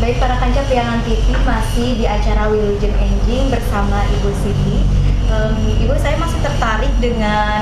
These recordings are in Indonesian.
Baik, para kanca Priangan TV masih di acara Wilujeng Enjing bersama Ibu Siti. Ibu, saya masih tertarik dengan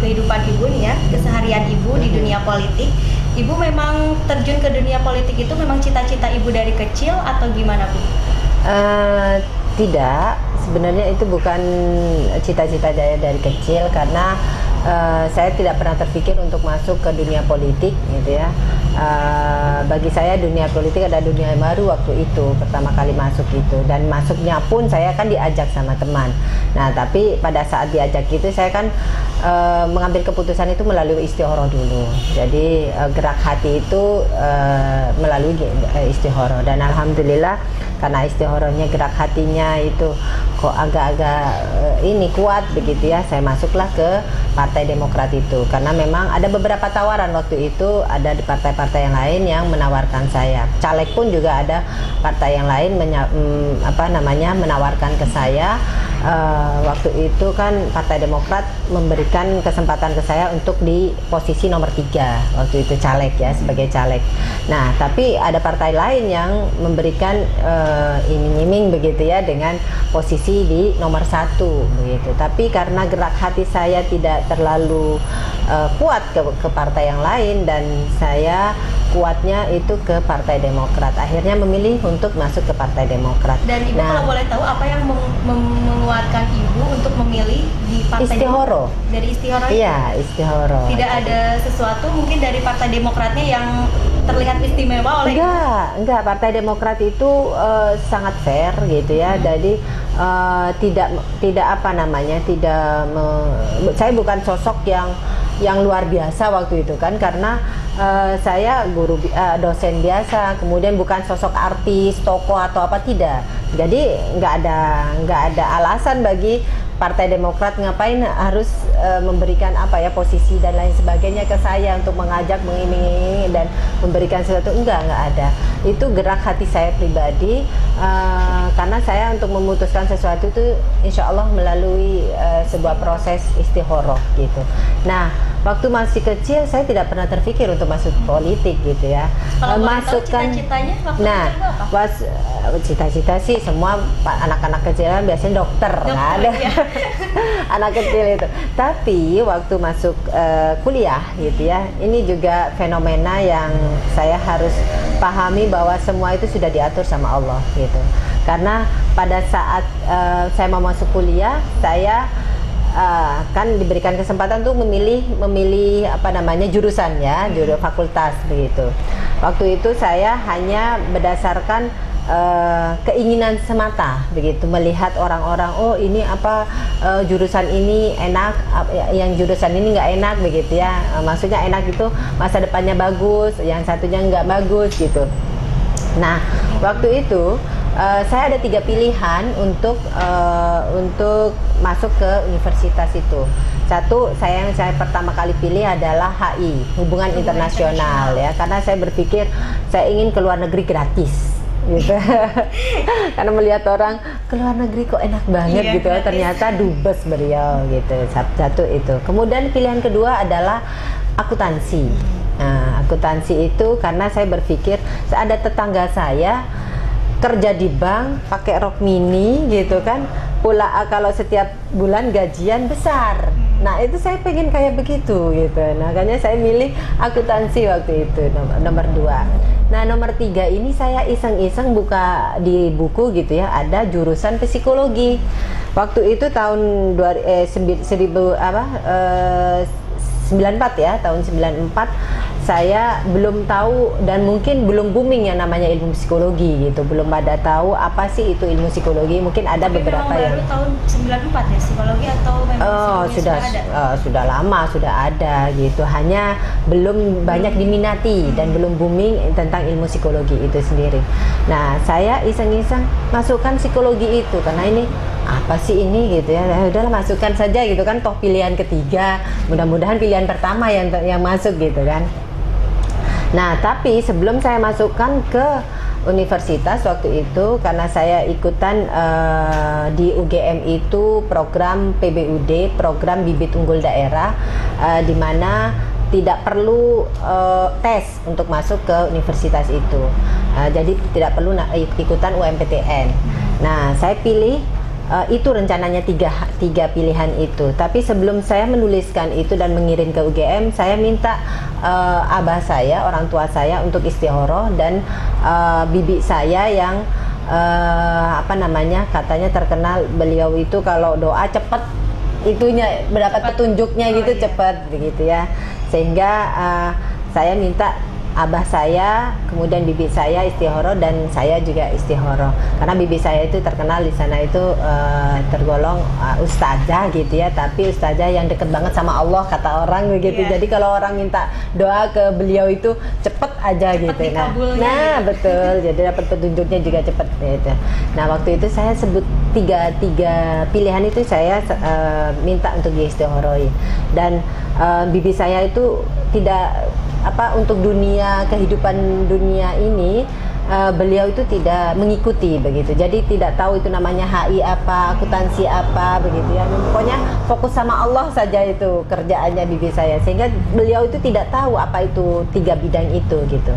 kehidupan Ibu nih ya, keseharian Ibu di dunia politik. Ibu memang terjun ke dunia politik itu memang cita-cita Ibu dari kecil atau gimana, Bu? Tidak, sebenarnya itu bukan cita-cita saya dari kecil karena saya tidak pernah terpikir untuk masuk ke dunia politik gitu ya. Bagi saya dunia politik ada dunia yang baru waktu itu pertama kali masuk itu, dan masuknya pun saya kan diajak sama teman. Nah tapi pada saat diajak itu saya kan mengambil keputusan itu melalui istihoroh dulu. Jadi gerak hati itu melalui istihoroh, dan alhamdulillah karena istihorohnya gerak hatinya itu kok agak-agak ini kuat begitu ya, saya masuklah ke Partai Demokrat itu karena memang ada beberapa tawaran waktu itu, ada di partai-partai yang lain yang menawarkan saya. Caleg pun juga ada partai yang lain menawarkan ke saya. Waktu itu kan Partai Demokrat memberikan kesempatan ke saya untuk di posisi nomor 3 waktu itu, caleg ya, sebagai caleg. Nah tapi ada partai lain yang memberikan iming-iming begitu ya dengan posisi di nomor 1 begitu. Tapi karena gerak hati saya tidak terlalu kuat ke partai yang lain, dan saya kuatnya itu ke Partai Demokrat, akhirnya memilih untuk masuk ke Partai Demokrat. Dan Ibu kalau boleh tahu apa yang menguatkan Ibu untuk memilih di Partai Istihoroh. Demokrat? Dari istihoroh? Iya, istihoroh. Tidak ada sesuatu mungkin dari Partai Demokratnya yang terlihat istimewa oleh enggak, Partai Demokrat itu sangat fair gitu ya. Jadi tidak apa namanya, saya bukan sosok yang luar biasa waktu itu kan, karena saya dosen biasa, kemudian bukan sosok artis, tokoh atau apa, tidak. Jadi nggak ada alasan bagi Partai Demokrat ngapain harus memberikan apa ya, posisi dan lain sebagainya ke saya untuk mengajak, mengiming-iming dan memberikan sesuatu. Enggak ada. Itu gerak hati saya pribadi, karena saya untuk memutuskan sesuatu itu insya Allah melalui sebuah proses istihoroh gitu. Nah waktu masih kecil saya tidak pernah terpikir untuk masuk politik gitu ya. Kalau masukkan cita-citanya waktu kecil apa? Cita-cita sih semua anak-anak kecil kan biasanya dokter kan. Iya. Anak kecil itu. Tapi waktu masuk kuliah gitu ya, ini juga fenomena yang saya harus pahami bahwa semua itu sudah diatur sama Allah gitu. Karena pada saat saya mau masuk kuliah, saya kan diberikan kesempatan untuk memilih apa namanya jurusan ya, fakultas begitu. Waktu itu saya hanya berdasarkan keinginan semata begitu, melihat orang-orang, oh ini apa jurusan ini enak, yang jurusan ini nggak enak begitu ya. Maksudnya enak itu masa depannya bagus, yang satunya nggak bagus gitu. Nah waktu itu saya ada 3 pilihan untuk masuk ke universitas itu. Satu, yang saya pertama kali pilih adalah HI, Hubungan Internasional ya, karena saya berpikir saya ingin ke luar negeri gratis gitu. Karena melihat orang ke luar negeri kok enak banget gitu, ternyata dubes beliau gitu. Satu itu. Kemudian pilihan kedua adalah akuntansi. Nah, akuntansi itu karena saya berpikir ada tetangga saya kerja di bank pakai rok mini gitu kan, pula kalau setiap bulan gajian besar. Nah itu saya pengen kayak begitu gitu. Nah makanya saya milih akuntansi waktu itu nomor 2. Nah nomor 3 ini saya iseng-iseng buka di buku gitu ya, ada jurusan psikologi. Waktu itu tahun 94 ya, tahun 94 saya belum tahu dan mungkin belum booming yang namanya ilmu psikologi gitu, belum ada tahu apa sih itu ilmu psikologi. Mungkin ada tapi beberapa yang baru tahun 94 ya psikologi, atau memang sudah ada? Sudah lama sudah ada gitu, hanya belum banyak diminati dan belum booming tentang ilmu psikologi itu sendiri. Nah saya iseng-iseng masukkan psikologi itu karena ini apa sih ini gitu ya, udahlah masukkan saja gitu kan, toh pilihan ketiga, mudah-mudahan pilihan pertama yang masuk gitu kan. Nah tapi sebelum saya masukkan ke universitas waktu itu, karena saya ikutan di UGM itu program PBUD, program bibit unggul daerah, di mana tidak perlu tes untuk masuk ke universitas itu. Jadi tidak perlu ikutan UMPTN. Nah, saya pilih itu rencananya tiga pilihan itu. Tapi sebelum saya menuliskan itu dan mengirim ke UGM, saya minta abah saya, orang tua saya untuk istikharah, dan bibi saya yang katanya terkenal, beliau itu kalau doa cepet itunya mendapat petunjuknya gitu, cepet begitu ya. Sehingga saya minta abah saya, kemudian bibi saya istikharah, dan saya juga istikharah. Karena bibi saya itu terkenal di sana itu tergolong ustazah gitu ya, tapi ustazah yang deket banget sama Allah kata orang begitu. Jadi kalau orang minta doa ke beliau itu cepet aja gitu. Nah betul, jadi dapat petunjuknya juga cepet gitu. Nah waktu itu saya sebut tiga pilihan itu, saya minta untuk diistikharoi. Dan bibi saya itu tidak untuk kehidupan dunia ini, beliau itu tidak mengikuti begitu. Jadi tidak tahu itu namanya HI apa, akuntansi apa begitu ya. Pokoknya fokus sama Allah saja itu kerjaannya bibi saya, sehingga beliau itu tidak tahu apa itu 3 bidang itu gitu.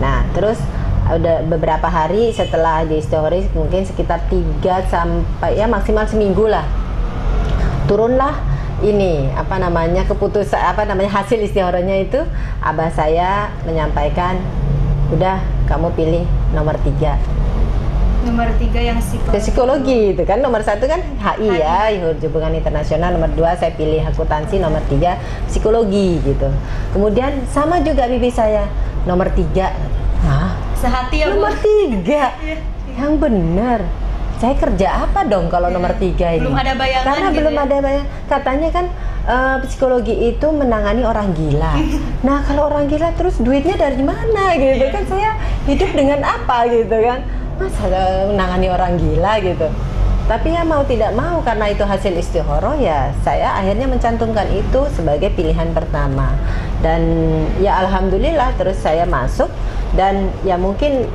Nah, terus udah beberapa hari setelah di istikharah, mungkin sekitar 3 sampai ya maksimal seminggu lah, turunlah ini hasil istikharahnya itu. Abah saya menyampaikan, udah kamu pilih nomor 3. Nomor 3 yang psikologi itu kan, nomor 1 kan HI ya, hubungan internasional, nomor 2 saya pilih akuntansi, nomor 3 psikologi gitu. Kemudian sama juga bibi saya, nomor 3. Sehati ya nomor 3 yang benar. Saya kerja apa dong kalau nomor 3 ini? Belum ada bayangan. Karena gitu belum ada bayangan. Katanya kan psikologi itu menangani orang gila. Nah kalau orang gila terus duitnya dari mana gitu kan? Saya hidup dengan apa gitu kan? Masa menangani orang gila gitu? Tapi ya mau tidak mau, karena itu hasil istikharah, ya saya akhirnya mencantumkan itu sebagai pilihan pertama. Dan ya alhamdulillah terus saya masuk, dan ya mungkin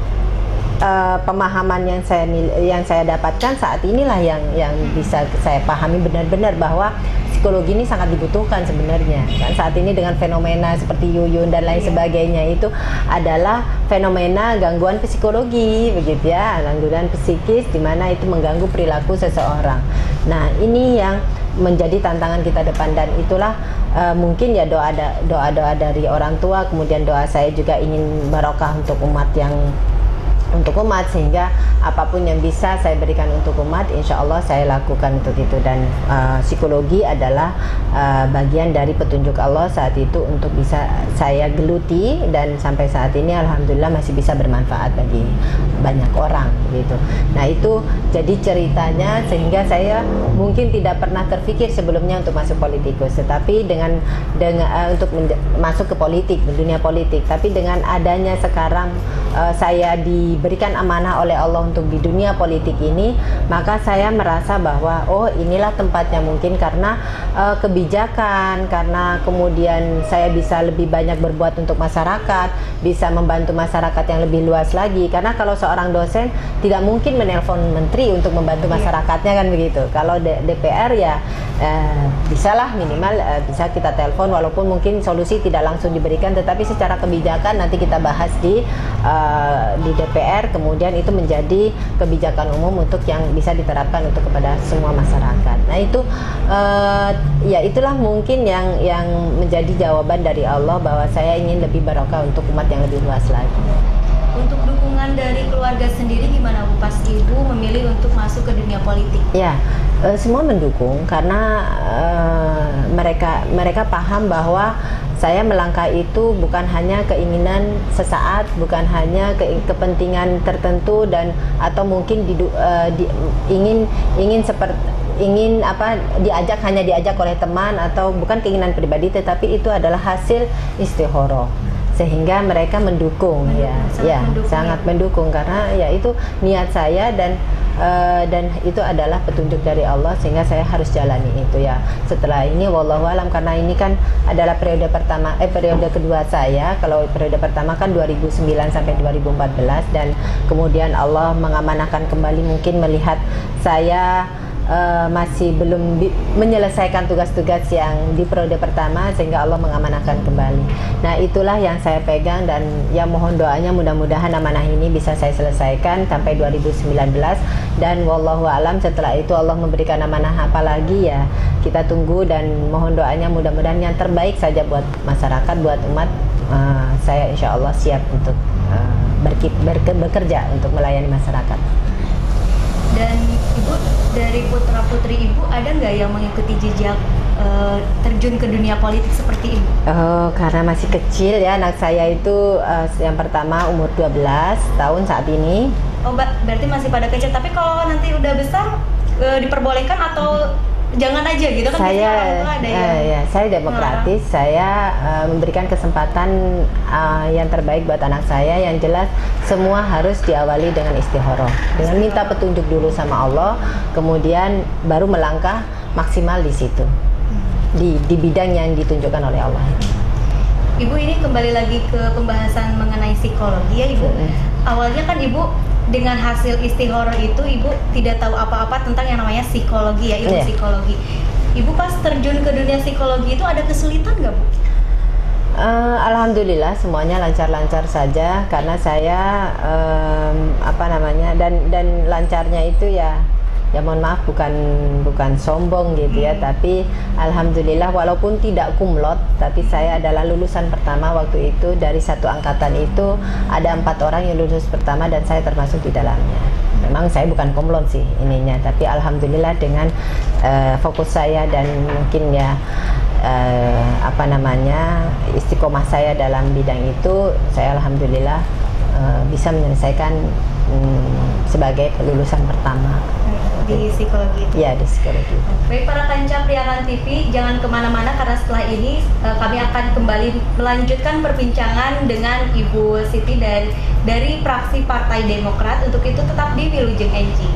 pemahaman yang saya dapatkan saat inilah yang bisa saya pahami benar-benar bahwa psikologi ini sangat dibutuhkan sebenarnya kan saat ini, dengan fenomena seperti Yuyun dan lain sebagainya. Itu adalah fenomena gangguan psikologi begitu ya, gangguan psikis di mana itu mengganggu perilaku seseorang. Nah ini yang menjadi tantangan kita depan, dan itulah mungkin ya doa dari orang tua, kemudian doa saya juga ingin barokah untuk umat sehingga apapun yang bisa saya berikan untuk umat, insya Allah saya lakukan untuk itu. Dan psikologi adalah bagian dari petunjuk Allah saat itu untuk bisa saya geluti, dan sampai saat ini alhamdulillah masih bisa bermanfaat bagi banyak orang gitu. Nah itu jadi ceritanya, sehingga saya mungkin tidak pernah terpikir sebelumnya untuk masuk politikus, tetapi dengan untuk masuk ke politik, dunia politik. Tapi dengan adanya sekarang saya diberikan amanah oleh Allah untuk di dunia politik ini, maka saya merasa bahwa oh inilah tempatnya, mungkin karena kebijakan, karena kemudian saya bisa lebih banyak berbuat untuk masyarakat, bisa membantu masyarakat yang lebih luas lagi. Karena kalau seorang dosen tidak mungkin menelpon menteri untuk membantu masyarakatnya kan begitu. Kalau DPR ya bisalah minimal bisa kita telepon, walaupun mungkin solusi tidak langsung diberikan, tetapi secara kebijakan nanti kita bahas di DPR, kemudian itu menjadi kebijakan umum untuk yang bisa diterapkan untuk kepada semua masyarakat. Nah itu ya itulah mungkin yang menjadi jawaban dari Allah bahwa saya ingin lebih barokah untuk umat yang lebih luas lagi. Untuk dukungan dari keluarga sendiri gimana Bu pas Ibu memilih untuk masuk ke dunia politik? Ya, semua mendukung karena mereka paham bahwa saya melangkah itu bukan hanya keinginan sesaat, bukan hanya kepentingan tertentu, dan atau mungkin ingin diajak oleh teman, atau bukan keinginan pribadi, tetapi itu adalah hasil istikharah. Sehingga mereka mendukung, sangat mendukung karena ya itu niat saya, dan itu adalah petunjuk dari Allah, sehingga saya harus jalani itu ya. Setelah ini wallahu alam, karena ini kan adalah periode kedua saya. Kalau periode pertama kan 2009 sampai 2014, dan kemudian Allah mengamanahkan kembali, mungkin melihat saya masih belum menyelesaikan tugas-tugas yang di periode pertama, sehingga Allah mengamanahkan kembali. Nah, itulah yang saya pegang, dan ya mohon doanya mudah-mudahan amanah ini bisa saya selesaikan sampai 2019, dan wallahu alam setelah itu Allah memberikan amanah apa lagi, ya kita tunggu, dan mohon doanya mudah-mudahan yang terbaik saja buat masyarakat, buat umat. Saya insya Allah siap untuk bekerja untuk melayani masyarakat. Dan Ibu, dari putra-putri Ibu ada nggak yang mengikuti jejak terjun ke dunia politik seperti Ibu? Oh, karena masih kecil ya anak saya itu, yang pertama umur 12 tahun saat ini. Oh, berarti masih pada kecil, tapi kalau nanti udah besar diperbolehkan atau jangan aja gitu kan? Saya biasanya orang tua ada yang ya, saya demokratis. Saya memberikan kesempatan yang terbaik buat anak saya. Yang jelas semua harus diawali dengan istikharah, dengan minta petunjuk dulu sama Allah, kemudian baru melangkah maksimal di situ, di bidang yang ditunjukkan oleh Allah. Ibu, ini kembali lagi ke pembahasan mengenai psikologi ya Ibu. Awalnya kan Ibu dengan hasil istikharah itu Ibu tidak tahu apa-apa tentang yang namanya psikologi ya, ilmu psikologi. Ibu pas terjun ke dunia psikologi itu ada kesulitan nggak Bu? Alhamdulillah semuanya lancar-lancar saja, karena saya dan lancarnya itu ya mohon maaf bukan sombong gitu ya, tapi alhamdulillah walaupun tidak kumlot, tapi saya adalah lulusan pertama waktu itu. Dari satu angkatan itu ada 4 orang yang lulus pertama, dan saya termasuk di dalamnya. Memang saya bukan kumlot sih ininya, tapi alhamdulillah dengan fokus saya dan mungkin ya istiqomah saya dalam bidang itu, saya alhamdulillah bisa menyelesaikan sebagai lulusan pertama di psikologi itu. Ya, di psikologi. Baik para kancah Priangan TV, jangan kemana-mana karena setelah ini kami akan kembali melanjutkan perbincangan dengan Ibu Siti dari fraksi Partai Demokrat. Untuk itu tetap di Wilujeng Enjing.